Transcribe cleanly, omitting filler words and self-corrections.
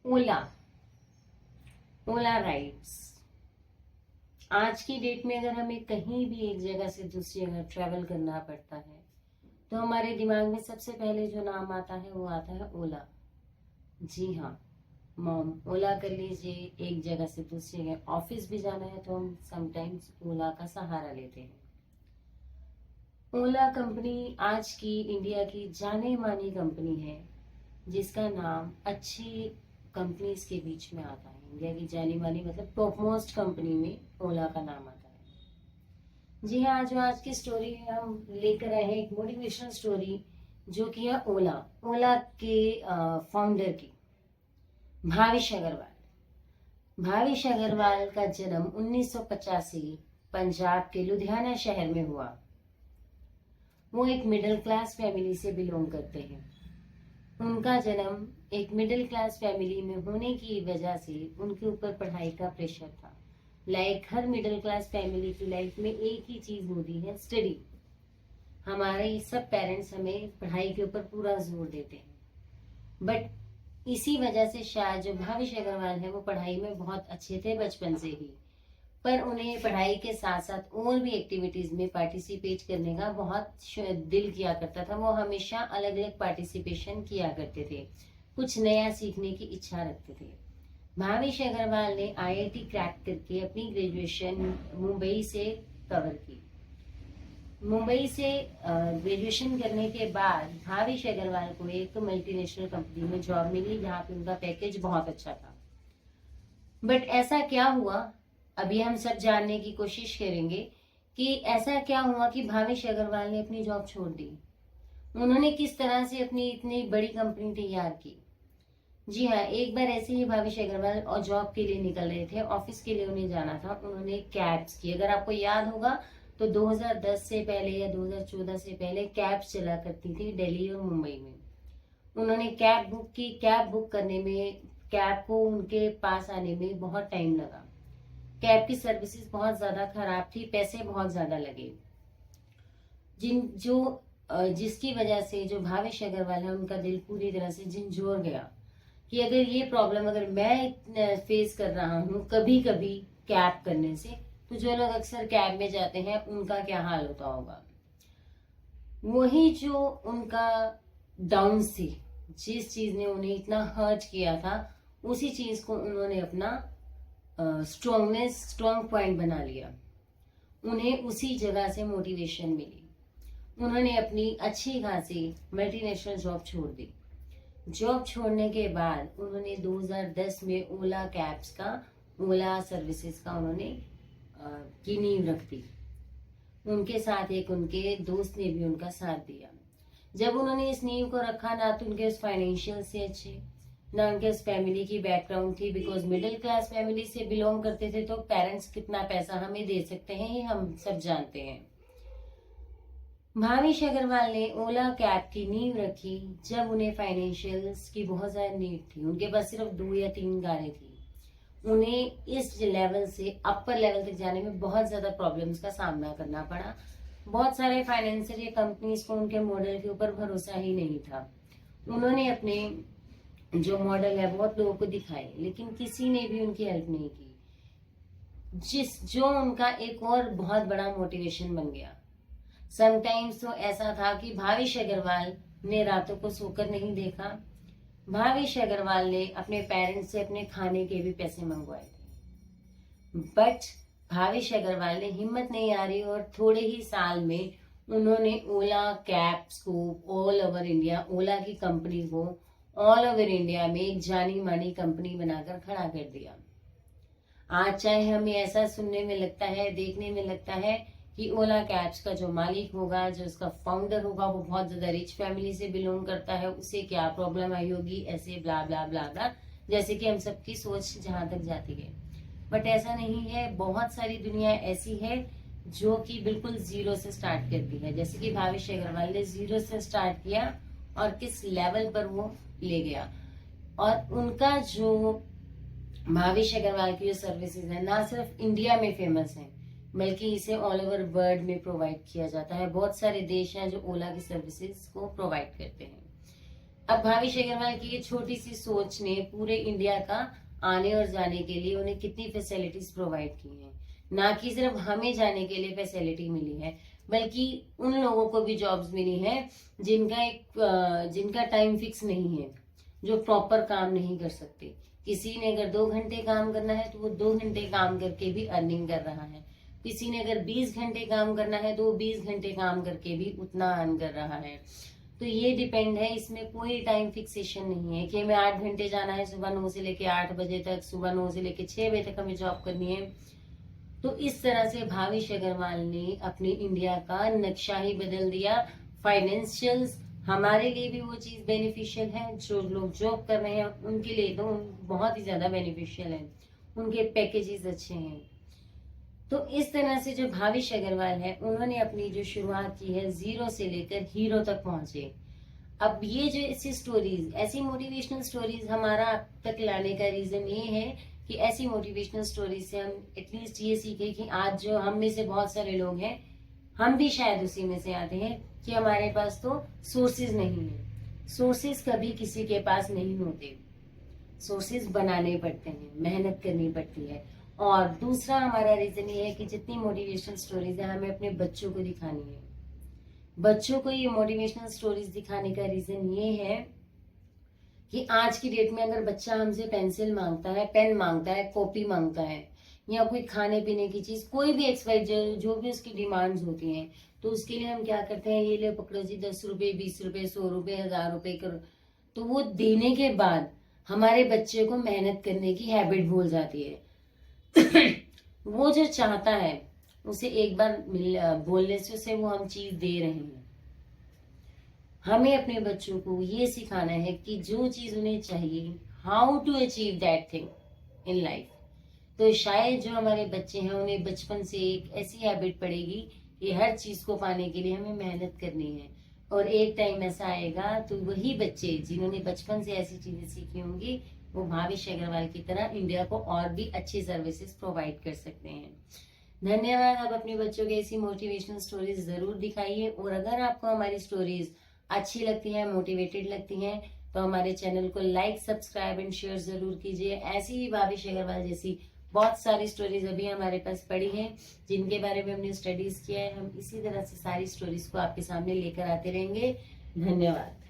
ओला। ओला rides. आज की date में अगर हमें कहीं भी एक जगह से दूसरी जगह ट्रेवल करना पड़ता है तो हमारे दिमाग में सबसे पहले जो नाम आता है वो आता है ओला। जी हाँ मॉम, ओला कर लीजिए। एक जगह से दूसरी जगह ऑफिस भी जाना है तो हम समटाइम्स ओला का सहारा लेते हैं। ओला कंपनी आज की इंडिया की जाने मानी कंपनी है, जिसका नाम अच्छी कंपनीज के बीच में आता है। इंडिया की जानी मानी मतलब टॉप मोस्ट कंपनी में ओला का नाम आता है। जी हाँ, जो आज की स्टोरी है हम लेकर आए हैं एक मोटिवेशनल स्टोरी, जो कि है ओला। ओला के फाउंडर की, भाविश अग्रवाल। भाविश अग्रवाल का जन्म 1985 पंजाब के लुधियाना शहर में हुआ। वो एक मिडिल क्लास फैमिली से बिलोंग करते हैं। उनका जन्म एक मिडिल क्लास फैमिली में होने की वजह से उनके ऊपर पढ़ाई का प्रेशर था। हर मिडिल क्लास फैमिली की लाइफ में एक ही चीज होती है, स्टडी। हमारे सब पेरेंट्स हमें पढ़ाई के ऊपर पूरा जोर देते हैं, बट इसी वजह से शायद जो भाविश अग्रवाल है वो पढ़ाई में बहुत अच्छे थे बचपन से ही, पर उन्हें पढ़ाई के साथ साथ और भी एक्टिविटीज में पार्टिसिपेट करने का बहुत दिल किया करता था। वो हमेशा अलग अलग पार्टिसिपेशन किया करते थे, कुछ नया सीखने की इच्छा रखते थे। भाविश अग्रवाल ने आईआईटी क्रैक करके अपनी ग्रेजुएशन मुंबई से कवर की। मुंबई से ग्रेजुएशन करने के बाद भाविश अग्रवाल को एक मल्टीनेशनल कंपनी में जॉब मिली, जहाँ पे उनका पैकेज बहुत अच्छा था। बट ऐसा क्या हुआ, अभी हम सब जानने की कोशिश करेंगे कि ऐसा क्या हुआ कि भाविश अग्रवाल ने अपनी जॉब छोड़ दी। उन्होंने किस तरह से अपनी इतनी बड़ी कंपनी तैयार की। जी हाँ, एक बार ऐसे ही भाविश अग्रवाल और जॉब के लिए निकल रहे थे, ऑफिस के लिए उन्हें जाना था। उन्होंने कैब्स की, अगर आपको याद होगा तो 2010 से पहले या 2014 से पहले कैब्स चला करती थी दिल्ली और मुंबई में। उन्होंने कैब बुक की। कैब बुक करने में, कैब को उनके पास आने में बहुत टाइम लगा। कैब की सर्विसेज बहुत ज्यादा खराब थी, पैसे बहुत ज्यादा लगे, जिसकी वजह से जो भाविश अग्रवाल है उनका दिल पूरी तरह से झंझोर गया कि अगर ये प्रॉब्लम अगर मैं फेस कर रहा हूँ कभी कभी कैब करने से, तो जो लोग अक्सर कैब में जाते हैं उनका क्या हाल होता होगा। वही जो उनका डाउन थी, जिस चीज ने उन्हें इतना हर्ट किया था, उसी चीज को उन्होंने अपना स्ट्रॉन्ग पॉइंट बना लिया। उन्हें उसी जगह से मोटिवेशन मिली। उन्होंने अपनी अच्छी खासी मल्टीनेशनल जॉब छोड़ दी। जॉब छोड़ने के बाद उन्होंने 2010 में ओला कैब्स का, ओला सर्विसेज का उन्होंने की नींव रख दी। उनके साथ एक उनके दोस्त ने भी उनका साथ दिया। जब उन्होंने इस नींव को रखा, ना तो उनके फाइनेंशियल से अच्छे, ना उनके उस फैमिली की बैकग्राउंड थी, बिकॉज मिडिल क्लास फैमिली से बिलोंग करते थे, तो पेरेंट्स कितना पैसा हमें दे सकते हैं ये हम सब जानते हैं। भाविश अग्रवाल ने ओला कैब की नींव रखी जब उन्हें फाइनेंशियल्स की बहुत ज्यादा नीड थी। उनके पास सिर्फ 2 या 3 कारें थी। उन्हें इस लेवल से अपर लेवल तक जाने में बहुत ज्यादा प्रॉब्लम्स का सामना करना पड़ा। बहुत सारे फाइनेंशियल कंपनीज को उनके मॉडल के ऊपर भरोसा ही नहीं था। उन्होंने अपने जो मॉडल है बहुत लोगों को दिखाए, लेकिन किसी ने भी उनकी हेल्प नहीं की, जो उनका एक और बहुत बड़ा मोटिवेशन बन गया। समटाइम्स तो ऐसा था कि भाविश अग्रवाल ने रातों को सोकर नहीं देखा। भाविश अग्रवाल ने अपने पेरेंट्स से अपने खाने के भी पैसे मंगवाए थे, बट भाविश अग्रवाल ने हिम्मत नहीं हारी और थोड़े ही साल में उन्होंने ओला कैब्स को ऑल ओवर इंडिया, ओला की कंपनी को ऑल ओवर इंडिया में एक जानी मानी कंपनी बनाकर खड़ा कर दिया। आज चाहे हमें ऐसा सुनने में लगता है, देखने में लगता है कि ओला कैब्स का जो मालिक होगा, जो उसका फाउंडर होगा, वो बहुत ज्यादा रिच फैमिली से बिलोंग करता है, उसे क्या प्रॉब्लम आई होगी, ऐसे ब्ला ब्ला ब्ला ब्ला, जैसे कि हम सबकी सोच जहां तक जाती है। बट ऐसा नहीं है। बहुत सारी दुनिया ऐसी है जो कि बिल्कुल जीरो से स्टार्ट करती है, जैसे कि भाविश अग्रवाल ने जीरो से स्टार्ट किया और किस लेवल पर वो ले गया। और उनका जो भाविश अग्रवाल की जो सर्विसेज है, ना सिर्फ इंडिया में फेमस है, बल्कि इसे ऑल ओवर वर्ल्ड में प्रोवाइड किया जाता है। बहुत सारे देश हैं जो ओला की सर्विसेज को प्रोवाइड करते हैं। अब भाविश अग्रवाल की ये छोटी सी सोच ने पूरे इंडिया का आने और जाने के लिए उन्हें कितनी फैसिलिटीज प्रोवाइड की हैं। ना कि सिर्फ हमें जाने के लिए फैसिलिटी मिली है, बल्कि उन लोगों को भी जॉब्स मिली है जिनका टाइम फिक्स नहीं है, जो प्रॉपर काम नहीं कर सकते। किसी ने अगर 2 घंटे काम करना है तो वो 2 घंटे काम करके भी अर्निंग कर रहा है। किसी ने अगर 20 घंटे काम करना है तो वो 20 घंटे काम करके भी उतना अर्न कर रहा है। तो ये डिपेंड है, इसमें कोई टाइम फिक्सेशन नहीं है कि हमें 8 घंटे जाना है, सुबह 9 से लेके 8 बजे तक, सुबह 9 से लेके 6 बजे तक हमें जॉब करनी है। तो इस तरह से भाविश अग्रवाल ने अपने इंडिया का नक्शा ही बदल दिया। फाइनेंशियल्स हमारे लिए भी वो चीज बेनिफिशियल है, जो लोग जॉब कर रहे हैं उनके लिए तो बहुत ही ज्यादा बेनिफिशियल है, उनके पैकेजेस अच्छे हैं। तो इस तरह से जो भाविश अग्रवाल है, उन्होंने अपनी जो शुरुआत की है, जीरो से लेकर हीरो तक पहुंचे। अब ये जो ऐसी स्टोरीज, ऐसी मोटिवेशनल स्टोरीज हमारा आप तक लाने का रीजन ये है कि ऐसी मोटिवेशनल स्टोरीज से हम एटलीस्ट ये सीखे कि आज जो हम में से बहुत सारे लोग हैं, हम भी शायद उसी में से आते हैं कि हमारे पास तो सोर्सेज नहीं है। सोर्सेज कभी किसी के पास नहीं होते, सोर्सेज बनाने पड़ते हैं, मेहनत करनी पड़ती है। और दूसरा हमारा रीजन ये है कि जितनी मोटिवेशनल स्टोरीज है हमें अपने बच्चों को दिखानी है। बच्चों को ये मोटिवेशनल स्टोरीज दिखाने का रीजन ये है कि आज की डेट में अगर बच्चा हमसे पेंसिल मांगता है, पेन मांगता है, कॉपी मांगता है, या कोई खाने पीने की चीज, कोई भी एक्सवाइज जो भी उसकी डिमांड्स होती हैं, तो उसके लिए हम क्या करते हैं, ये ले पकड़ो जी, 10 रुपए, 20 रुपए, 100 रुपए, 1000 रुपए करो। तो वो देने के बाद हमारे बच्चे को मेहनत करने की हैबिट भूल जाती है। वो जो चाहता है उसे एक बार बोलने से उसे वो हम चीज दे रहे हैं। हमें अपने बच्चों को ये सिखाना है कि जो चीज उन्हें चाहिए, how to achieve that thing in life. तो शायद जो हमारे बच्चे हैं उन्हें बचपन से एक ऐसी हैबिट पड़ेगी कि हर चीज को पाने के लिए हमें मेहनत करनी है। और एक टाइम ऐसा आएगा तो वही बच्चे जिन्होंने बचपन से ऐसी चीजें सीखी होंगी, वो भाविश अग्रवाल की तरह इंडिया को और भी अच्छी सर्विसेज प्रोवाइड कर सकते हैं। धन्यवाद। आप अपने बच्चों को ऐसी मोटिवेशनल स्टोरीज जरूर दिखाइए, और अगर आपको हमारी स्टोरीज अच्छी लगती हैं, मोटिवेटेड लगती हैं, तो हमारे चैनल को लाइक, सब्सक्राइब एंड शेयर जरूर कीजिए। ऐसी ही भाविश अग्रवाल जैसी बहुत सारी स्टोरीज अभी हमारे पास पड़ी हैं, जिनके बारे में हमने स्टडीज किया है। हम इसी तरह से सारी स्टोरीज को आपके सामने लेकर आते रहेंगे। धन्यवाद।